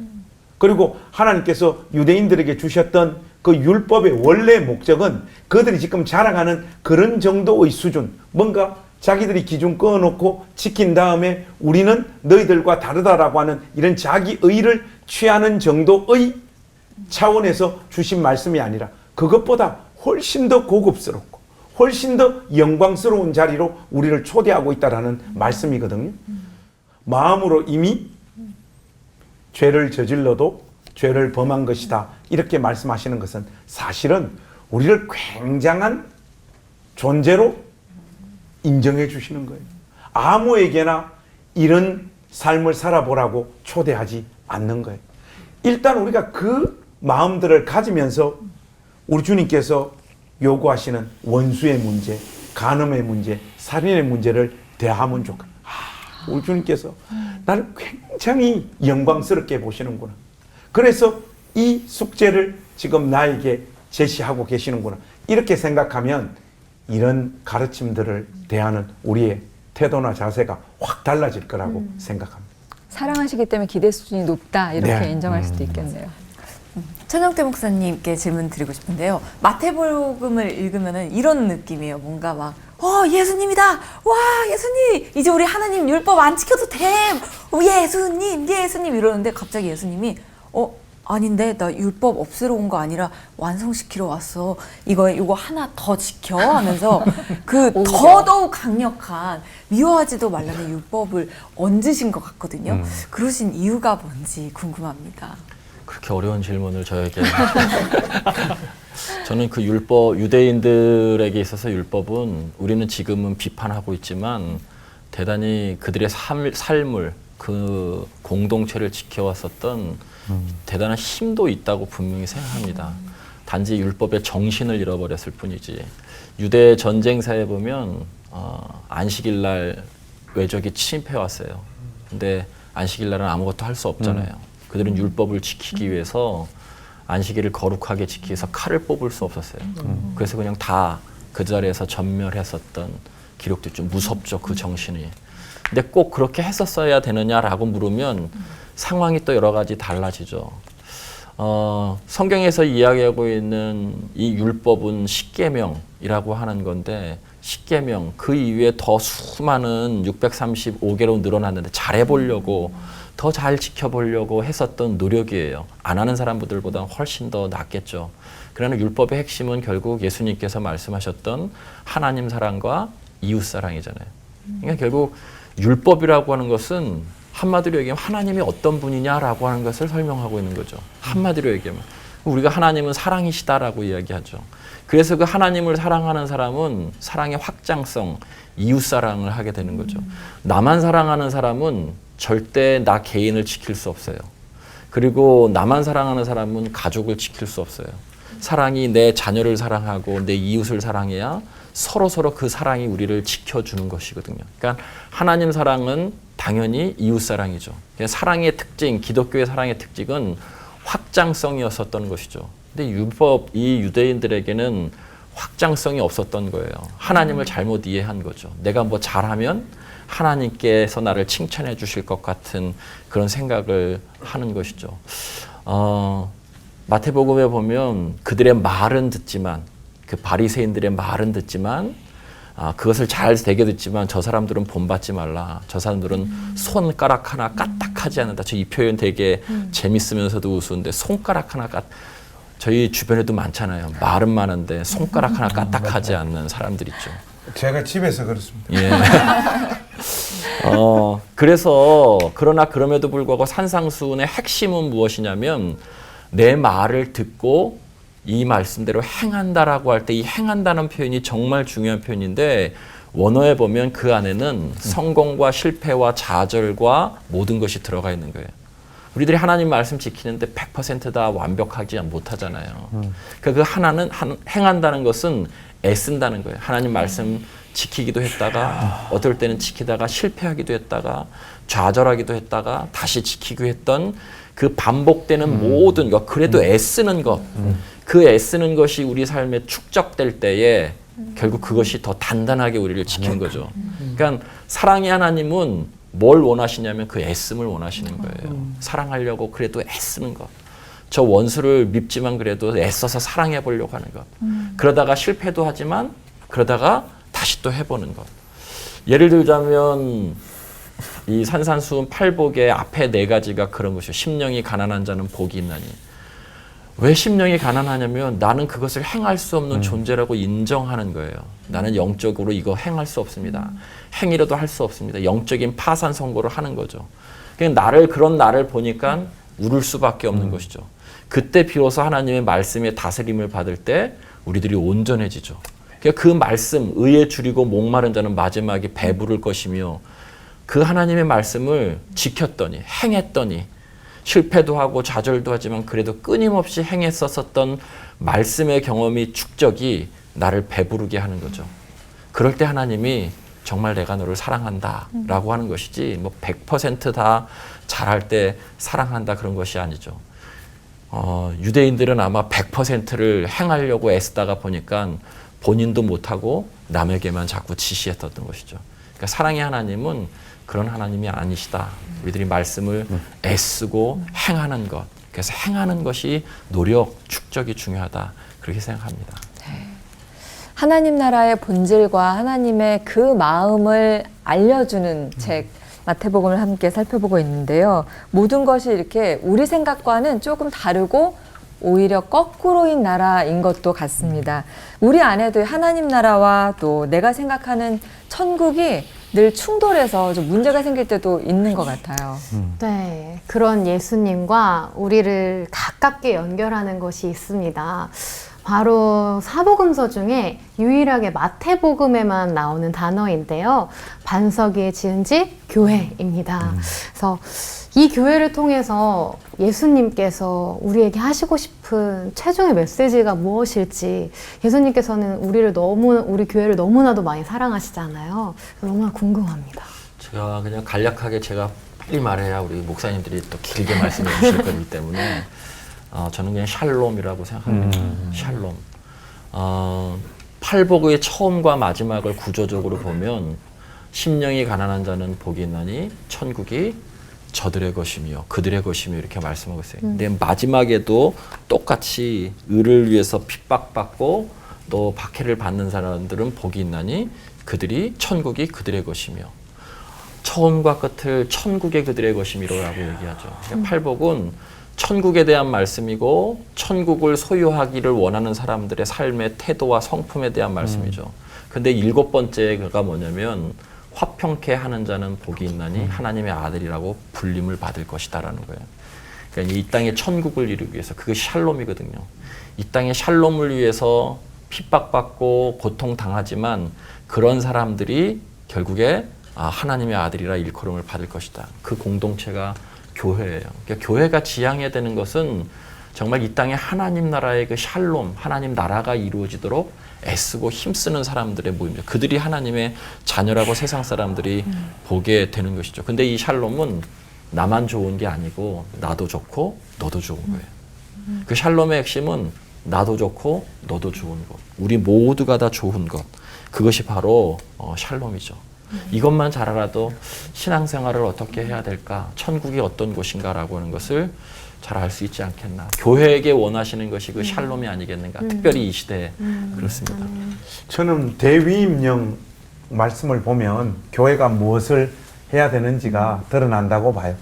그리고 하나님께서 유대인들에게 주셨던 그 율법의 원래 목적은 그들이 지금 자랑하는 그런 정도의 수준, 뭔가 자기들이 기준 꺼놓고 지킨 다음에 우리는 너희들과 다르다라고 하는 이런 자기의를 취하는 정도의 차원에서 주신 말씀이 아니라 그것보다 훨씬 더 고급스럽고 훨씬 더 영광스러운 자리로 우리를 초대하고 있다라는 말씀이거든요. 마음으로 이미 죄를 저질러도 죄를 범한 것이다 이렇게 말씀하시는 것은 사실은 우리를 굉장한 존재로 인정해 주시는 거예요. 아무에게나 이런 삶을 살아보라고 초대하지 않는 거예요. 일단 우리가 그 마음들을 가지면서 우리 주님께서 요구하시는 원수의 문제, 간음의 문제, 살인의 문제를 대하면 좋겠다. 우리 주님께서 나를 굉장히 영광스럽게 보시는구나. 그래서 이 숙제를 지금 나에게 제시하고 계시는구나. 이렇게 생각하면 이런 가르침들을 대하는 우리의 태도나 자세가 확 달라질 거라고 생각합니다. 사랑하시기 때문에 기대 수준이 높다 이렇게 네. 인정할 수도 있겠네요. 천영태 목사님께 질문 드리고 싶은데요. 마태복음을 읽으면은 이런 느낌이에요. 뭔가 막 예수님이다. 와, 예수님. 이제 우리 하나님 율법 안 지켜도 돼. 예수님 이러는데 갑자기 예수님이 아닌데 나 율법 없애러 온 거 아니라 완성시키러 왔어. 이거 하나 더 지켜 하면서 그 더더욱 강력한 미워하지도 말라는 율법을 얹으신 것 같거든요. 그러신 이유가 뭔지 궁금합니다. 그렇게 어려운 질문을 저에게. 저는 그 율법, 유대인들에게 있어서 율법은 우리는 지금은 비판하고 있지만 대단히 그들의 삶을 그 공동체를 지켜왔었던 대단한 힘도 있다고 분명히 생각합니다. 단지 율법의 정신을 잃어버렸을 뿐이지. 유대 전쟁사에 보면 안식일 날 외적이 침입해 왔어요. 근데 안식일 날은 아무것도 할 수 없잖아요. 그들은 율법을 지키기 위해서 안식일을 거룩하게 지키기 위해서 칼을 뽑을 수 없었어요. 그래서 그냥 다 그 자리에서 전멸했었던 기록도 좀 무섭죠, 그 정신이. 근데 꼭 그렇게 했었어야 되느냐라고 물으면 상황이 또 여러 가지 달라지죠. 성경에서 이야기하고 있는 이 율법은 십계명이라고 하는 건데 십계명 그 이후에 더 수많은 635개로 늘어났는데 잘해보려고 더 잘 지켜보려고 했었던 노력이에요. 안 하는 사람들보다 훨씬 더 낫겠죠. 그러나 율법의 핵심은 결국 예수님께서 말씀하셨던 하나님 사랑과 이웃 사랑이잖아요. 그러니까 결국 율법이라고 하는 것은 한마디로 얘기하면 하나님이 어떤 분이냐라고 하는 것을 설명하고 있는 거죠. 한마디로 얘기하면 우리가 하나님은 사랑이시다라고 이야기하죠. 그래서 그 하나님을 사랑하는 사람은 사랑의 확장성, 이웃 사랑을 하게 되는 거죠. 나만 사랑하는 사람은 절대 나 개인을 지킬 수 없어요. 그리고 나만 사랑하는 사람은 가족을 지킬 수 없어요. 사랑이 내 자녀를 사랑하고 내 이웃을 사랑해야 서로 그 사랑이 우리를 지켜주는 것이거든요. 그러니까 하나님 사랑은 당연히 이웃 사랑이죠. 사랑의 특징, 기독교의 사랑의 특징은 확장성이었었던 것이죠. 근데 이 유대인들에게는 확장성이 없었던 거예요. 하나님을 잘못 이해한 거죠. 내가 뭐 잘하면 하나님께서 나를 칭찬해 주실 것 같은 그런 생각을 하는 것이죠. 마태복음에 보면 그들의 말은 듣지만 그 바리새인들의 말은 듣지만 그것을 잘 되게 듣지만 저 사람들은 본받지 말라. 저 사람들은 손가락 하나 까딱하지 않는다. 저 이 표현 되게 재밌으면서도 우스운데 손가락 하나 저희 주변에도 많잖아요. 말은 많은데 손가락 하나 까딱하지 않는 사람들 있죠. 제가 집에서 그렇습니다. 예. 그러나 그럼에도 불구하고 산상수훈의 핵심은 무엇이냐면 내 말을 듣고 이 말씀대로 행한다라고 할 때 이 행한다는 표현이 정말 중요한 표현인데 원어에 보면 그 안에는 성공과 실패와 좌절과 모든 것이 들어가 있는 거예요. 우리들이 하나님 말씀 지키는데 100% 다 완벽하지 못하잖아요. 그러니까 그 하나는 행한다는 것은 애쓴다는 거예요. 하나님 말씀 지키기도 했다가 어떨 때는 지키다가 실패하기도 했다가 좌절하기도 했다가 다시 지키기도 했던 그 반복되는 모든 것, 그래도 애쓰는 것, 그 애쓰는 것이 우리 삶에 축적될 때에 결국 그것이 더 단단하게 우리를 지키는 거죠. 그러니까 사랑의 하나님은 뭘 원하시냐면 그 애씀을 원하시는 거예요. 사랑하려고 그래도 애쓰는 것. 저 원수를 밉지만 그래도 애써서 사랑해 보려고 하는 것. 그러다가 실패도 하지만 그러다가 다시 또 해보는 것. 예를 들자면 이 산산수훈 8복의 앞에 4가지가 그런 것이죠. 심령이 가난한 자는 복이 있나니. 왜 심령이 가난하냐면 나는 그것을 행할 수 없는 존재라고 인정하는 거예요. 나는 영적으로 이거 행할 수 없습니다. 행이라도 할 수 없습니다. 영적인 파산 선고를 하는 거죠. 그냥 그런 나를 보니까 울을 수밖에 없는 것이죠. 그때 비로소 하나님의 말씀의 다스림을 받을 때 우리들이 온전해지죠. 그러니까 그 말씀, 의에 줄이고 목마른 자는 마지막에 배부를 것이며 그 하나님의 말씀을 지켰더니 행했더니 실패도 하고 좌절도 하지만 그래도 끊임없이 행했었던 말씀의 경험이 축적이 나를 배부르게 하는 거죠. 그럴 때 하나님이 정말 내가 너를 사랑한다 라고 하는 것이지 뭐 100% 다 잘할 때 사랑한다 그런 것이 아니죠. 유대인들은 아마 100%를 행하려고 애쓰다가 보니까 본인도 못하고 남에게만 자꾸 지시했던 것이죠. 그러니까 사랑의 하나님은 그런 하나님이 아니시다. 우리들이 말씀을 애쓰고 행하는 것. 그래서 행하는 것이 노력, 축적이 중요하다. 그렇게 생각합니다. 하나님 나라의 본질과 하나님의 그 마음을 알려주는 책 마태복음을 함께 살펴보고 있는데요. 모든 것이 이렇게 우리 생각과는 조금 다르고 오히려 거꾸로인 나라인 것도 같습니다. 우리 안에도 하나님 나라와 또 내가 생각하는 천국이 늘 충돌해서 좀 문제가 생길 때도 있는 것 같아요. 네, 그런 예수님과 우리를 가깝게 연결하는 것이 있습니다. 바로 사복음서 중에 유일하게 마태복음에만 나오는 단어인데요. 반석 위에 지은 집 교회입니다. 그래서 이 교회를 통해서 예수님께서 우리에게 하시고 싶은 최종의 메시지가 무엇일지 예수님께서는 우리 교회를 너무나도 많이 사랑하시잖아요. 너무나 궁금합니다. 제가 그냥 간략하게 제가 빨리 말해야 우리 목사님들이 또 길게 말씀해 주실 거기 때문에 저는 그냥 샬롬이라고 생각합니다. 샬롬. 팔복의 처음과 마지막을 구조적으로 보면 심령이 가난한 자는 복이 있나니 천국이 저들의 것이며 그들의 것이며 이렇게 말씀하고 있어요. 근데 마지막에도 똑같이 의를 위해서 핍박받고 또 박해를 받는 사람들은 복이 있나니 천국이 그들의 것이며 처음과 끝을 천국의 그들의 것이미로라고 얘기하죠. 그러니까 팔복은 천국에 대한 말씀이고 천국을 소유하기를 원하는 사람들의 삶의 태도와 성품에 대한 말씀이죠. 근데 7번째가 뭐냐면 화평케 하는 자는 복이 있나니 하나님의 아들이라고 불림을 받을 것이다라는 거예요. 그러니까 이 땅의 천국을 이루기 위해서 그것이 샬롬이거든요. 이 땅의 샬롬을 위해서 핍박받고 고통당하지만 그런 사람들이 결국에 하나님의 아들이라 일컬음을 받을 것이다. 그 공동체가 교회예요. 그러니까 교회가 지향해야 되는 것은 정말 이 땅에 하나님 나라의 그 샬롬, 하나님 나라가 이루어지도록 애쓰고 힘쓰는 사람들의 모임이죠. 그들이 하나님의 자녀라고 세상 사람들이 보게 되는 것이죠. 근데 이 샬롬은 나만 좋은 게 아니고 나도 좋고 너도 좋은 거예요. 그 샬롬의 핵심은 나도 좋고 너도 좋은 것. 우리 모두가 다 좋은 것. 그것이 바로 샬롬이죠. 이것만 잘 알아도 신앙생활을 어떻게 해야 될까? 천국이 어떤 곳인가라고 하는 것을 잘 알 수 있지 않겠나. 교회에게 원하시는 것이 그 샬롬이 아니겠는가. 특별히 이 시대에 그렇습니다. 저는 대위임령 말씀을 보면 교회가 무엇을 해야 되는지가 드러난다고 봐요.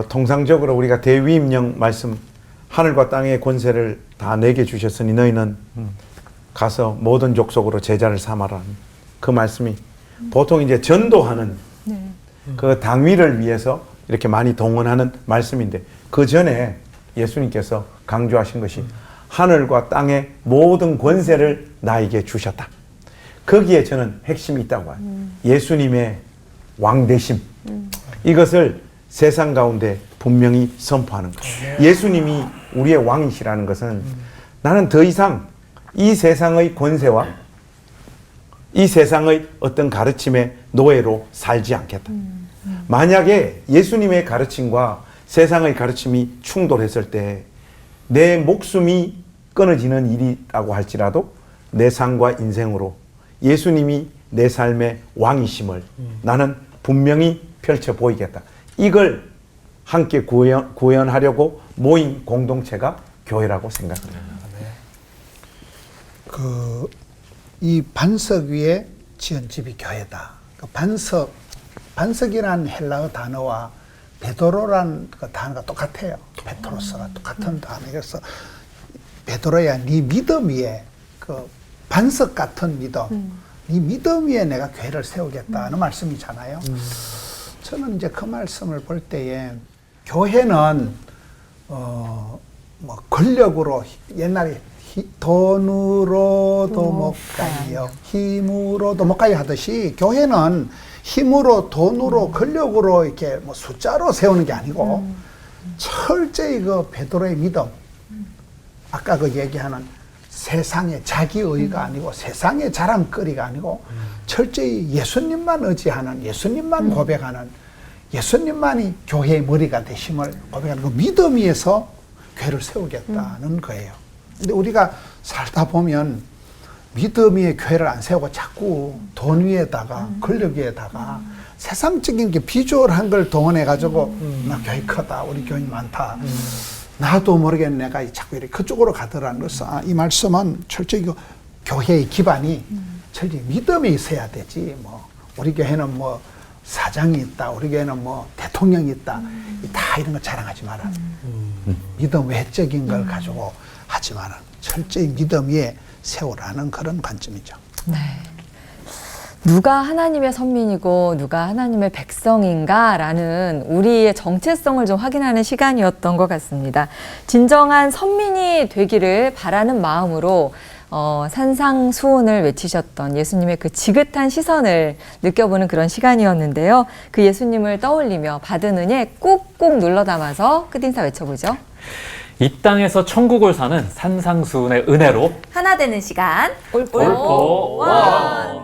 통상적으로 우리가 대위임령 말씀 하늘과 땅의 권세를 다 내게 주셨으니 너희는 가서 모든 족속으로 제자를 삼아라. 그 말씀이 보통 이제 전도하는 그 당위를 위해서 이렇게 많이 동원하는 말씀인데 그 전에 예수님께서 강조하신 것이 하늘과 땅의 모든 권세를 나에게 주셨다. 거기에 저는 핵심이 있다고 봐요. 예수님의 왕되심. 이것을 세상 가운데 분명히 선포하는 거예요. 예수님이 우리의 왕이시라는 것은 나는 더 이상 이 세상의 권세와 이 세상의 어떤 가르침의 노예로 살지 않겠다. 만약에 예수님의 가르침과 세상의 가르침이 충돌했을 때 내 목숨이 끊어지는 일이라고 할지라도 내 삶과 인생으로 예수님이 내 삶의 왕이심을 나는 분명히 펼쳐 보이겠다. 이걸 함께 구현하려고 모인 공동체가 교회라고 생각합니다. 이 반석 위에 지은 집이 교회다. 반석이라는 헬라어 단어와 베드로란 그 단어가 똑같아요. 베트로스가 똑같은 단어여서 베드로야 네 믿음 위에 그 반석 같은 믿음, 네 믿음 위에 내가 교회를 세우겠다는 말씀이잖아요. 저는 이제 그 말씀을 볼 때에 교회는 뭐 권력으로 옛날에 돈으로도 못 가요, 힘으로도 못 가요 하듯이 교회는 힘으로, 돈으로, 권력으로 이렇게 뭐 숫자로 세우는 게 아니고 철저히 그 베드로의 믿음, 아까 그 얘기하는 세상의 자기의가 아니고 세상의 자랑거리가 아니고 철저히 예수님만 의지하는, 예수님만 고백하는, 예수님만이 교회의 머리가 되심을 고백하는 그 믿음 위에서 교회를 세우겠다는 거예요. 근데 우리가 살다 보면 믿음 위에 교회를 안 세우고 자꾸 돈 위에다가 권력 위에다가 세상적인 게 비주얼한 걸 동원해가지고 나 교회 크다, 우리 교인 많다, 나도 모르게 내가 자꾸 이렇게 그쪽으로 가더라는 것은 이 말씀은 철저히 그 교회의 기반이 철저히 믿음에 있어야 되지. 뭐 우리 교회는 뭐 사장이 있다, 우리 교회는 뭐 대통령이 있다, 다 이런 거 자랑하지 마라. 믿음 외적인 걸 가지고 하지 마라. 철저히 믿음 위에 세우라는 그런 관점이죠. 네. 누가 하나님의 선민이고 누가 하나님의 백성인가라는 우리의 정체성을 좀 확인하는 시간이었던 것 같습니다. 진정한 선민이 되기를 바라는 마음으로 산상수훈을 외치셨던 예수님의 그 지긋한 시선을 느껴보는 그런 시간이었는데요. 그 예수님을 떠올리며 받은 은혜 꾹꾹 눌러 담아서 끝인사 외쳐보죠. 이 땅에서 천국을 사는 산상수훈의 은혜로 하나 되는 시간 올포 원.